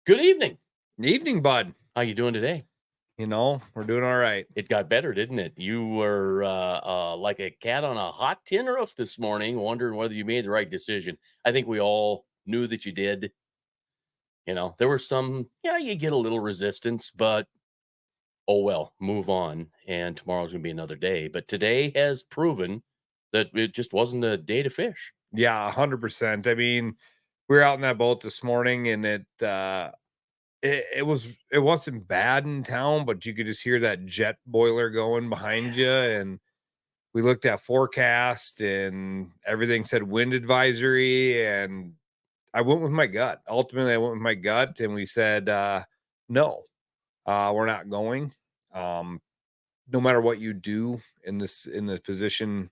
Good evening. Evening, bud. How you doing today? We're doing all right. It got better, didn't it? You were like a cat on a hot tin roof this morning, wondering whether you made the right decision. I think we all knew that you did. There were some, you get a little resistance, but oh well, move on. And tomorrow's gonna be another day. But today has proven that it just wasn't a day to fish. Yeah, 100%. I mean, we were out in that boat this morning and it wasn't bad in town, but you could just hear that jet boiler going behind you. And we looked at forecast and everything said wind advisory. And I went with my gut. Ultimately, I went with my gut and we said, no, we're not going. Um, no matter what you do in the position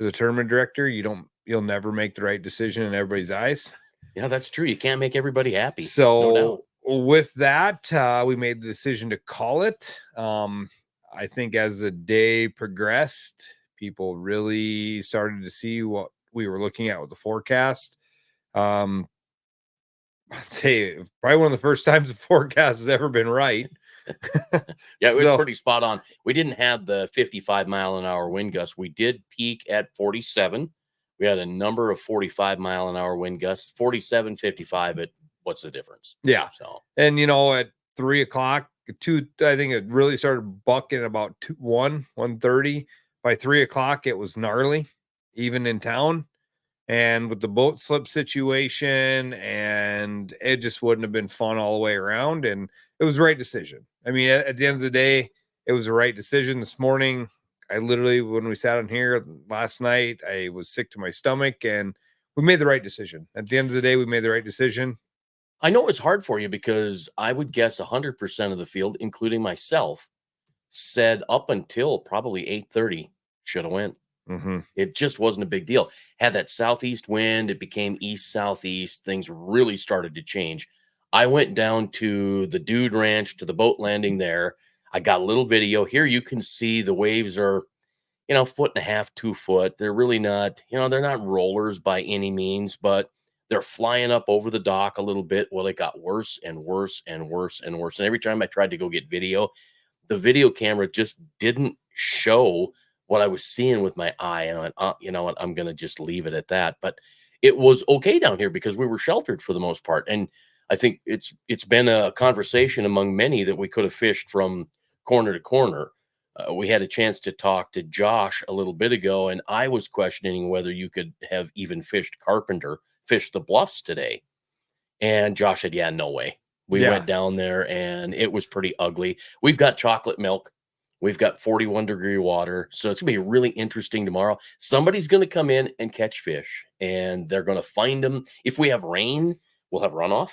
as a tournament director, you'll never make the right decision in everybody's eyes. Yeah, that's true. You can't make everybody happy, no doubt. So with that, we made the decision to call it. I think as the day progressed, people really started to see what we were looking at with the forecast. Um, I'd say probably one of the first times the forecast has ever been right. Yeah, it was So pretty spot on. We didn't have the 55-mile-an-hour wind gusts. We did peak at 47. We had a number of 45-mile-an-hour wind gusts, 47, 55. But what's the difference? yeah. So, And at 3 o'clock, I think it really started bucking about 1:30. By 3 o'clock, it was gnarly, even in town. And with the boat slip situation, and it just wouldn't have been fun all the way around. And it was the right decision. I mean, at the end of the day, it was the right decision. This morning, I literally, when we sat on here last night, I was sick to my stomach, and we made the right decision. At the end of the day, we made the right decision. I know it's hard for you because I would guess 100% of the field, including myself, said up until probably 8:30 should have went. Mm-hmm. It just wasn't a big deal. Had that southeast wind, it became east southeast. Things really started to change. I went down to the Dude Ranch to the boat landing there. I got a little video. Here you can see the waves are, foot and a half, 2 foot. They're really not, they're not rollers by any means, but they're flying up over the dock a little bit. Well, it got worse and worse and worse and worse. And every time I tried to go get video, the video camera just didn't show what I was seeing with my eye. And I went, you know what? I'm going to just leave it at that. But it was okay down here because we were sheltered for the most part. And I think it's been a conversation among many that we could have fished from corner to corner. We had a chance to talk to Josh a little bit ago, and I was questioning whether you could have even fished Carpenter, fished the bluffs today. And Josh said, "Yeah, no way." We Yeah. went down there and it was pretty ugly. We've got chocolate milk. We've got 41-degree water. So it's going to be really interesting tomorrow. Somebody's going to come in and catch fish and they're going to find them. If we have rain, we'll have runoff.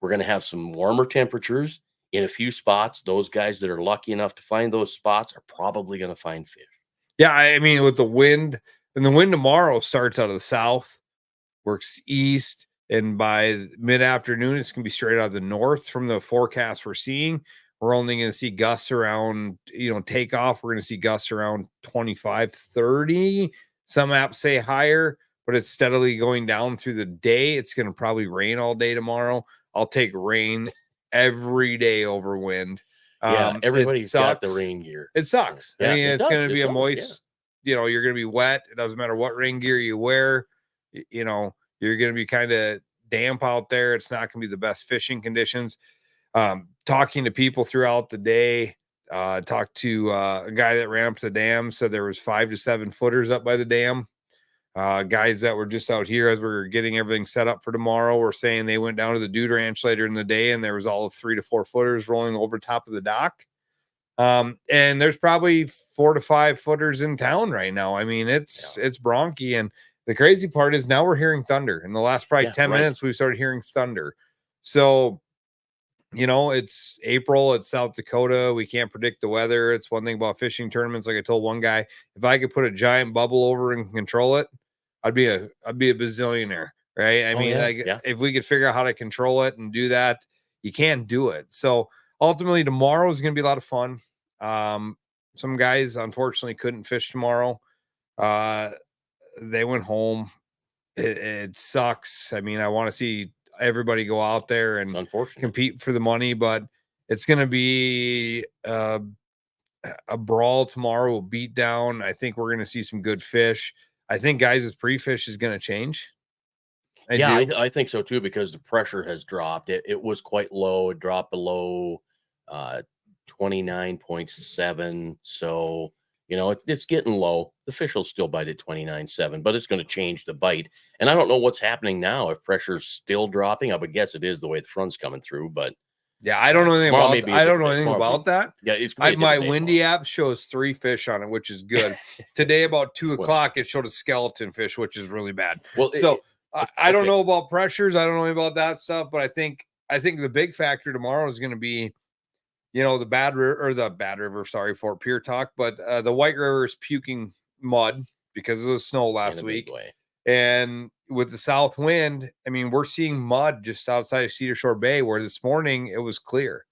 We're going to have some warmer temperatures in a few spots. Those guys that are lucky enough to find those spots are probably going to find fish. Yeah, I mean, with the wind, and the wind tomorrow starts out of the south, works east, and by mid-afternoon, it's gonna be straight out of the north from the forecast we're seeing. We're only gonna see gusts around, takeoff. We're gonna see gusts around 25, 30. Some apps say higher, but it's steadily going down through the day. It's gonna probably rain all day tomorrow. I'll take rain every day over wind. Yeah, It everybody's got the sucks. rain gear. It sucks. I Yeah, mean, it it's does. gonna It be a does. Yeah. moist, you're gonna be wet. It doesn't matter what rain gear you wear. You're gonna be kind of damp out there. It's not gonna be the best fishing conditions. Talking to people throughout the day, talked to a guy that ran up to the dam, said there was 5 to 7 footers up by the dam. Guys that were just out here as we were getting everything set up for tomorrow were saying they went down to the Dude Ranch later in the day and there was all of 3 to 4 footers rolling over top of the dock. And there's probably 4 to 5 footers in town right now. I mean, it's bronky. And the crazy part is now we're hearing thunder. In the last probably Yeah, 10 right. minutes, we've started hearing thunder. So, it's April, it's South Dakota. We can't predict the weather. It's one thing about fishing tournaments. Like I told one guy, if I could put a giant bubble over and control it, I'd be a bazillionaire, right? I Oh, mean, yeah. like Yeah. if we could figure out how to control it and do that, you can't do it. So ultimately tomorrow is going to be a lot of fun. Some guys unfortunately couldn't fish tomorrow. Uh, they went home. It sucks. I mean, I want to see everybody go out there It's and unfortunate. compete for the money, but it's going to be a brawl tomorrow. We'll beat down. I think we're going to see some good fish. I think guys' pre-fish is going to change. Yeah, do. I think so too because the pressure has dropped. It was quite low. It dropped below 29.7. So, it's getting low. The fish will still bite at 29.7, but it's going to change the bite. And I don't know what's happening now. If pressure's still dropping, I would guess it is the way the front's coming through. But Yeah, I don't know anything tomorrow may about be a I don't different know day. anything Tomorrow will be, about that. yeah, it's going to be a My different day windy tomorrow. app shows 3 fish on it, which is good. Today about 2:00 it showed a skeleton fish, which is really bad. Well, So I don't okay. know about pressures. I don't know about that stuff, but I think the big factor tomorrow is going to be, the Bad River, sorry, Fort Pierre talk, but the White River is puking mud because of the snow In last a week. big way. And with the south wind, I mean, we're seeing mud just outside of Cedar Shore Bay, where this morning it was clear.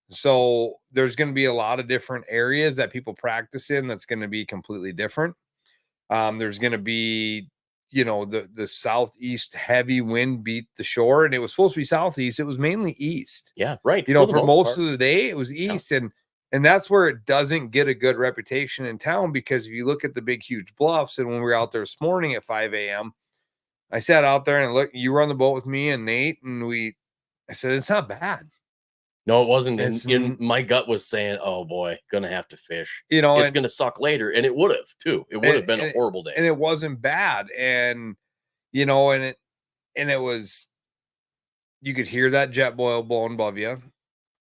So there's going to be a lot of different areas that people practice in that's going to be completely different. There's going to be, the southeast heavy wind beat the shore, and it was supposed to be southeast. It was mainly east. Yeah, right. For the most part. of the day, it was Yeah. east, and that's where it doesn't get a good reputation in town, because if you look at the big huge bluffs, and when we were out there this morning at 5 a.m., I sat out there and look. You were on the boat with me and Nate, and I said it's not bad. No, it wasn't. It's And my gut was saying, "Oh boy, gonna have to fish. you know, It's and gonna suck later," and it would have too. It would have been a horrible day. and it wasn't bad, and you know, and it was, you could hear that jet boil blowing above you.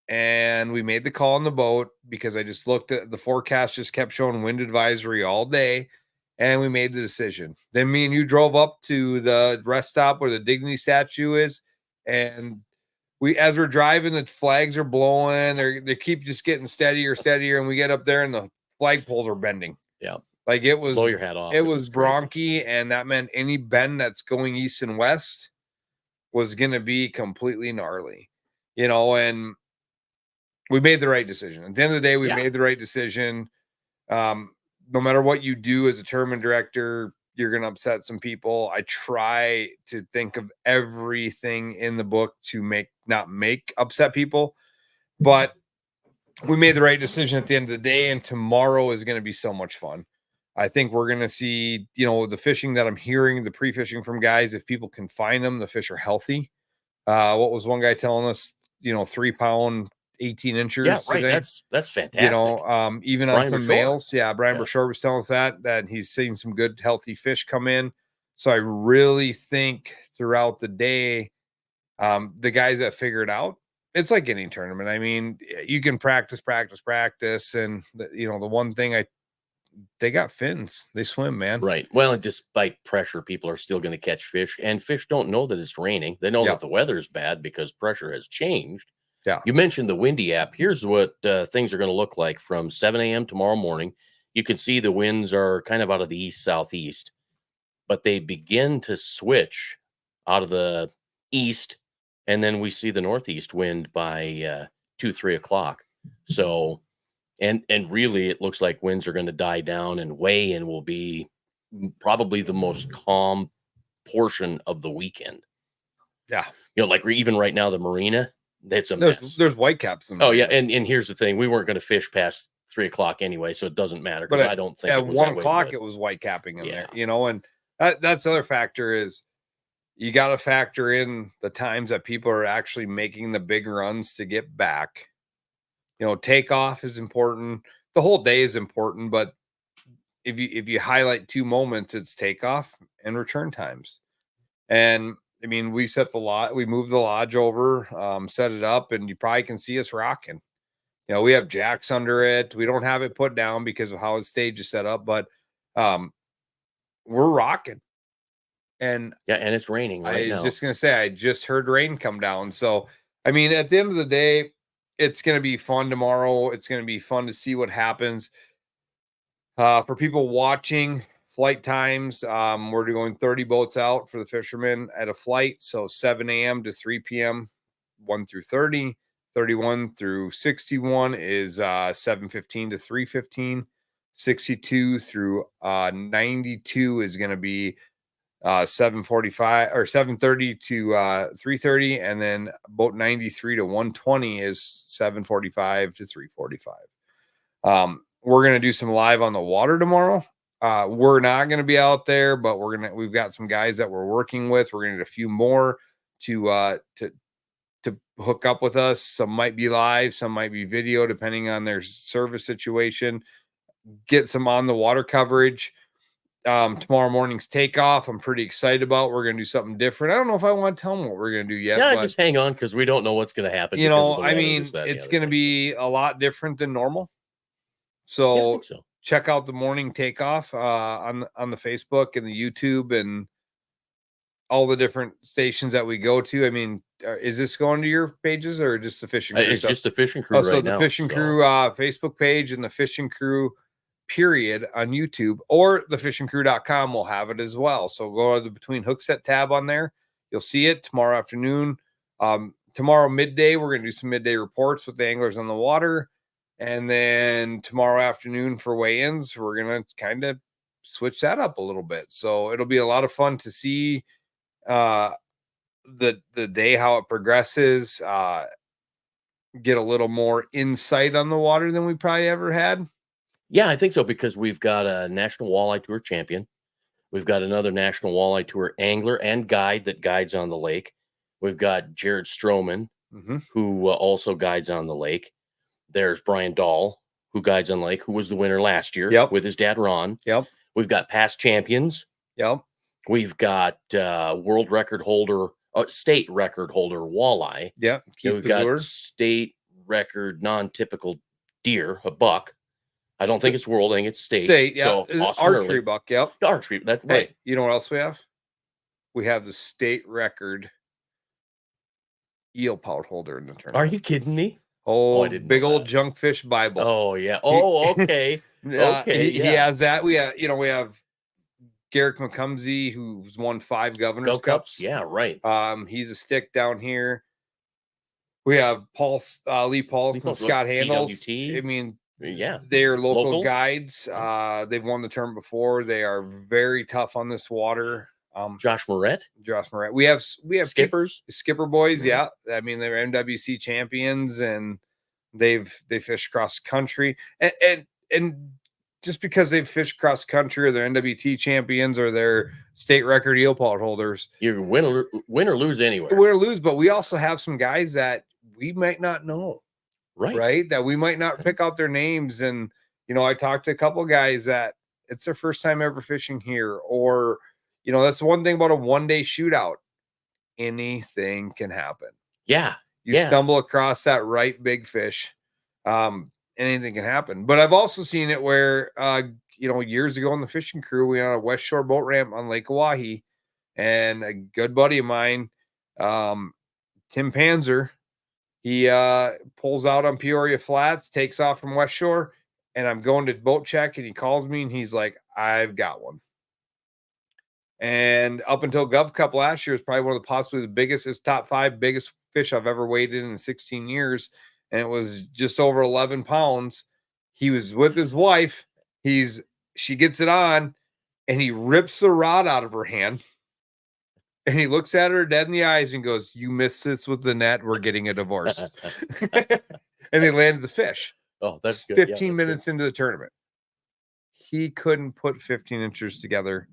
And we made the call on the boat because I just looked at the forecast, just kept showing wind advisory all day. And we made the decision. Then me and you drove up to the rest stop where the dignity statue is. And as we're driving, the flags are blowing. They keep just getting steadier. And we get up there and the flagpoles are bending. Yeah. Like it was, blow your hat off. it was bronchi. And that meant any bend that's going east and west was going to be completely gnarly, and we made the right decision. At the end of the day, we made the right decision. No matter what you do as a tournament director, you're going to upset some people. I try to think of everything in the book to not make upset people, but we made the right decision at the end of the day. And tomorrow is going to be so much fun. I think we're going to see, the fishing that I'm hearing, the pre-fishing from guys, if people can find them, the fish are healthy. What was one guy telling us, 3 pound, 18 inches. Yeah, right. Today. That's fantastic. Even Brian on some Brashore. males. Yeah, Brian Brashore was telling us that he's seen some good, healthy fish come in. So I really think throughout the day, the guys that figure it out, it's like any tournament. I mean, you can practice. And, the one thing they got fins. They swim, man. Right. Well, and despite pressure, people are still going to catch fish, and fish don't know that it's raining. They know that the weather's bad because pressure has changed. Yeah. You mentioned the windy app. Here's what things are going to look like from 7 a.m. tomorrow morning. You can see the winds are kind of out of the east-southeast, but they begin to switch out of the east, and then we see the northeast wind by 2-3 o'clock. So, and really, it looks like winds are going to die down, and weigh-in will be probably the most calm portion of the weekend. Yeah. Like even right now, the marina, it's a mess. There's whitecaps. Oh yeah, and here's the thing: we weren't going to fish past 3 o'clock anyway, so it doesn't matter because I don't think at it was 1 that way, o'clock but it was whitecapping in Yeah. there. And that's the other factor is you got to factor in the times that people are actually making the big runs to get back. Takeoff is important. The whole day is important, but if you highlight 2 moments, it's takeoff and return times. And I mean, we moved the lodge over, set it up, and you probably can see us rocking. We have jacks under it. We don't have it put down because of how the stage is set up, but we're rocking. And yeah, and it's raining right now. I was just gonna say, I just heard rain come down. So I mean, at the end of the day, it's gonna be fun tomorrow. It's gonna be fun to see what happens. For people watching flight times, we're doing 30 boats out for the fishermen at a flight. So 7 a.m. to 3 p.m., 1 through 30, 31 through 61 is 7:15 to 3:15. 62 through 92 is going to be 7:45 or 7:30 to 3:30, and then boat 93 to 120 is 7:45 to 3:45. We're gonna do some live on the water tomorrow. We're not gonna be out there, but we've got some guys that we're working with. We're gonna get a few more to hook up with us. Some might be live, some might be video, depending on their service situation. Get some on the water coverage. Tomorrow morning's takeoff, I'm pretty excited about. We're gonna do something different. I don't know if I want to tell them what we're gonna do yet. Yeah, but, just hang on because we don't know what's going to happen. you because of know, the I weather, mean, this, that, and the it's other gonna thing. be a lot different than normal. Yeah, I So think so. check out the morning takeoff on the Facebook and the YouTube and all the different stations that we go to. I mean, is this going to your pages or just the fishing crew It's stuff? just the fishing crew Oh, right so the now. fishing so- crew Facebook page and the fishing crew period on YouTube, or the fishingcrew.com will have it as well. So go to the Between Hookset tab on there. You'll see it tomorrow afternoon. Tomorrow midday, we're going to do some midday reports with the anglers on the water. And then tomorrow afternoon for weigh-ins, we're going to kind of switch that up a little bit. So it'll be a lot of fun to see the day, how it progresses, get a little more insight on the water than we probably ever had. Yeah, I think so, because we've got a National Walleye Tour champion. We've got another National Walleye Tour angler and guide that guides on the lake. We've got Jared Stroman, who also guides on the lake. There's Brian Dahl, who guides on the lake, who was the winner last year with his dad, Ron. Yep. We've got past champions. Yep. We've got world record holder, state record holder Walleye. Yep. We've got state record non-typical deer, a buck. I don't think it's world, I think it's state. Yeah. So Austin archery Early. buck. Yep. Archery. That's right. Hey, you know what else we have? We have the state record eel pout holder in the tournament. Are you kidding me? Oh, I didn't big know old that. junkfish Bible. Oh yeah. Oh, okay. Okay. He has that. We have Garrick McCumsey, who's won 5 Governor's Cups. Yeah, right. He's a stick down here. We have Lee Paulson, Scott Handels. PWT. I mean, yeah, they're local guides. They've won the tournament before. They are very tough on this water. Josh Moret. We have Skippers. Skipper boys. Yeah. I mean, they're MWC champions and they fish cross country and just because they've fished cross country or they're NWT champions or they're state record eel pout holders, you win or lose anywhere. Win or lose. But we also have some guys that we might not know. Right. That we might not pick out their names. And, I talked to a couple of guys that it's their first time ever fishing here, or, that's one thing about a one-day shootout. Anything can happen. Yeah. You stumble across that right big fish. Anything can happen. But I've also seen it where, years ago in the fishing crew, we were on a West Shore boat ramp on Lake Oahe, and a good buddy of mine, Tim Panzer, he pulls out on Peoria Flats, takes off from West Shore, and I'm going to boat check, and he calls me, and he's like, I've got one. And up until Gov Cup last year, was probably one of possibly the biggest, his top 5 biggest fish I've ever weighed in 16 years. And it was just over 11 pounds. He was with his wife. She gets it on, and he rips the rod out of her hand. And he looks at her dead in the eyes and goes, "You missed this with the net. We're getting a divorce." And they landed the fish. Oh, that's good. 15 minutes into the tournament. He couldn't put 15 inches together.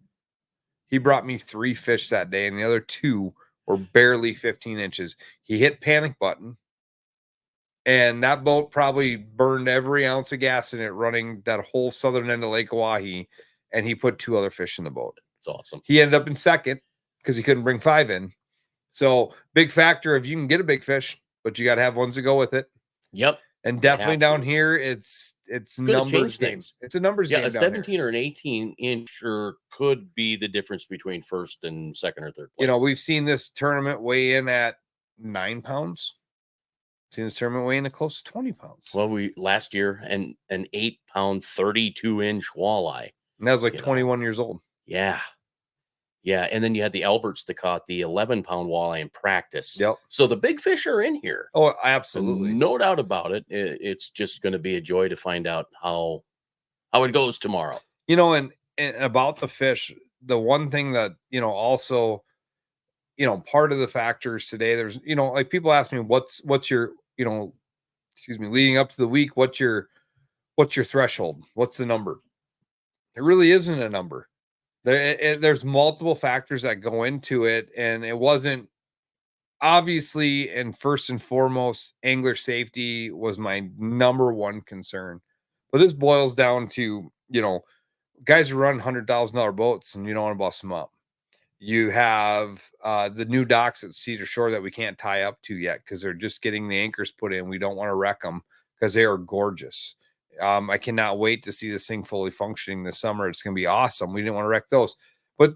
He brought me 3 fish that day, and the other 2 were barely 15 inches. He hit panic button, and that boat probably burned every ounce of gas in it running that whole southern end of Lake Oahe, and he put 2 other fish in the boat. It's awesome. He ended up in second because he couldn't bring 5 in. So big factor if you can get a big fish, but you got to have ones to go with it. Yep. And definitely down here, it's numbers games. It's a numbers game. A 17 or an 18 incher could be the difference between first and second or third place. We've seen this tournament weigh in at 9 pounds. Seen this tournament weigh in at close to 20 pounds. Well, last year an 8-pound, 32-inch walleye. And that was like 21 years old. Yeah. Yeah. And then you had the Alberts that caught the 11-pound walleye in practice. Yep. So the big fish are in here. Oh, absolutely. No doubt about it. It's just going to be a joy to find out how it goes tomorrow. And about the fish, the one thing that, also, part of the factors today, there's, like people ask me, what's your, excuse me, leading up to the week, what's your threshold? What's the number? There really isn't a number. There's multiple factors that go into it. And it wasn't obviously, and first and foremost, angler safety was my number one concern. But this boils down to, guys who run $100,000 boats and you don't want to bust them up. You have the new docks at Cedar Shore that we can't tie up to yet because they're just getting the anchors put in. We don't want to wreck them because they are gorgeous. I cannot wait to see this thing fully functioning this summer. It's going to be awesome. We didn't want to wreck those. But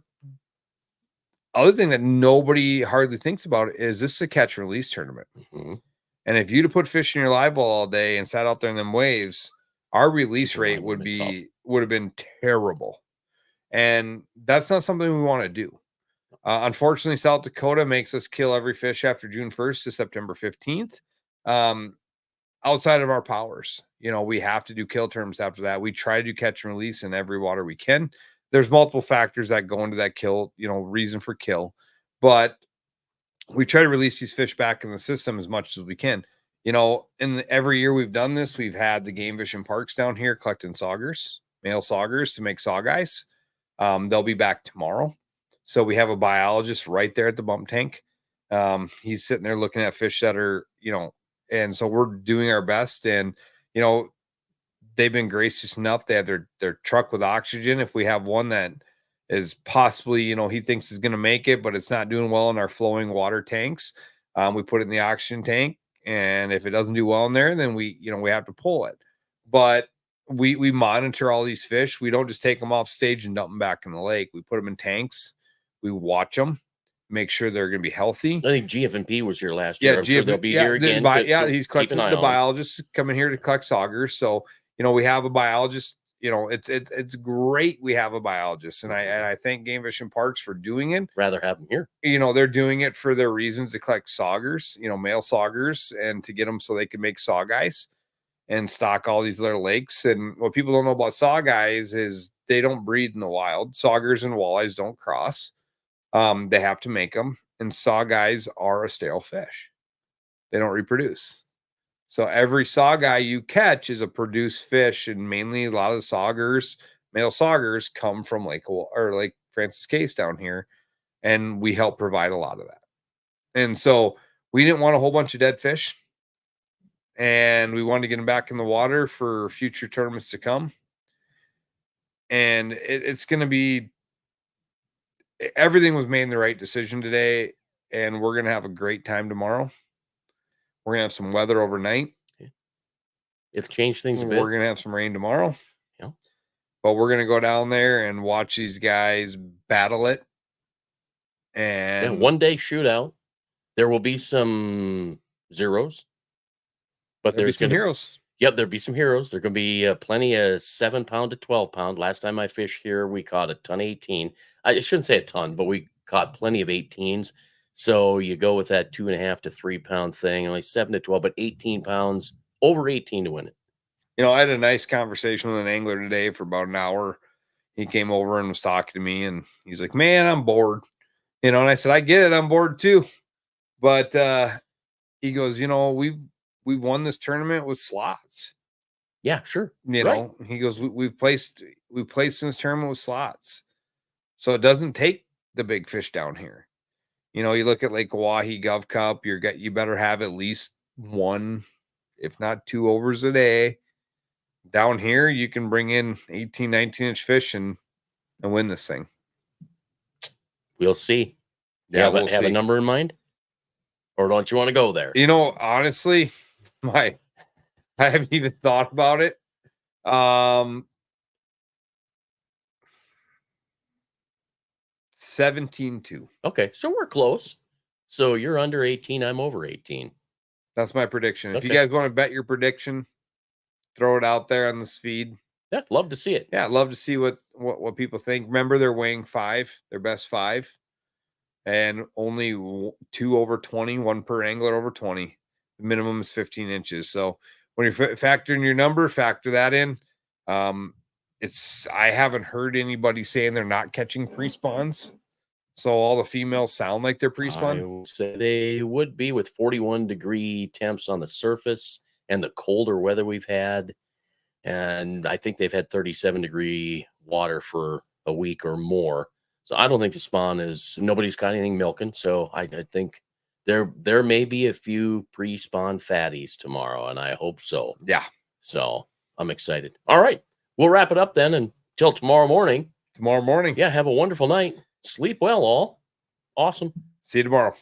other thing that nobody hardly thinks about is this is a catch and release tournament. Mm-hmm. And if you'd have put fish in your live well all day and sat out there in them waves, our release rate would have been terrible. And that's not something we want to do. Unfortunately, South Dakota makes us kill every fish after June 1st to September 15th. Outside of our powers, we have to do kill terms after that. We try to do catch and release in every water we can. There's multiple factors that go into that kill, reason for kill, but we try to release these fish back in the system as much as we can. In every year we've done this, we've had the game fishing parks down here collecting saugers, male saugers to make saug ice. They'll be back tomorrow. So we have a biologist right there at the bump tank. He's sitting there looking at fish that are, and so we're doing our best. And, they've been gracious enough. They have their truck with oxygen. If we have one that is possibly, he thinks is going to make it, but it's not doing well in our flowing water tanks, we put it in the oxygen tank. And if it doesn't do well in there, then we have to pull it. But we monitor all these fish. We don't just take them off stage and dump them back in the lake. We put them in tanks. We watch them, make sure they're going to be healthy. I think GFP was here last year. I'm sure they'll be here again. He's collecting the biologists coming here to collect saugers. So, we have a biologist. It's great we have a biologist, and I thank Game Fish and Parks for doing it. Rather have them here. They're doing it for their reasons to collect saugers, male saugers, and to get them so they can make saug ice and stock all these little lakes. And what people don't know about saug eyes is they don't breed in the wild. Saugers and walleyes don't cross. They have to make them, and saug eyes are a sterile fish. They don't reproduce. So every saug eye you catch is a produced fish, and mainly a lot of the saugers, male saugers, come from Lake Francis Case down here, and we help provide a lot of that. And so we didn't want a whole bunch of dead fish, and we wanted to get them back in the water for future tournaments to come. And it's going to be, everything was made the right decision today, and we're going to have a great time tomorrow. We're going to have some weather overnight. Yeah. It'll change things a bit. We're going to have some rain tomorrow. Yeah. But we're going to go down there and watch these guys battle it. And one day shootout. There will be some zeros. But there's some heroes. Yep, there'll be some heroes. There's going to be plenty of 7-pound to 12-pound. Last time I fished here, we caught a ton of 18. I shouldn't say a ton, but we caught plenty of 18s. So you go with that 2.5 to 3 pound thing, only 7 to 12, but 18 pounds, over 18 to win it. I had a nice conversation with an angler today for about an hour. He came over and was talking to me, and he's like, "Man, I'm bored." And I said, "I get it, I'm bored too." But he goes, we've won this tournament with slots. Yeah, sure. He goes, we've placed in this tournament with slots. So it doesn't take the big fish down here. You look at Lake Oahe Gov Cup, you better have at least one, if not two overs a day. Down here, you can bring in 18, 19-inch fish and win this thing. We'll see. Yeah, we'll have a number in mind? Or don't you want to go there? Honestly, I haven't even thought about it. 17-2. Okay, so we're close. So you're under 18, I'm over 18. That's my prediction. Okay. If you guys want to bet your prediction, throw it out there on this feed. Yeah, love to see it. Yeah, love to see what people think. Remember, they're weighing 5, their best 5, and only 2 over 20, 1 per angler over 20. The minimum is 15 inches. So when you're factoring your number, factor that in. I haven't heard anybody saying they're not catching pre-spawns. So all the females sound like they're I pre-spawn. would say they would be with 41-degree temps on the surface and the colder weather we've had. And I think they've had 37-degree water for a week or more. So I don't think the spawn is nobody's got anything milking. So I think there may be a few pre-spawn fatties tomorrow, and I hope so. Yeah. So I'm excited. All right. We'll wrap it up then until tomorrow morning. Tomorrow morning. Yeah, have a wonderful night. Sleep well, all. Awesome. See you tomorrow.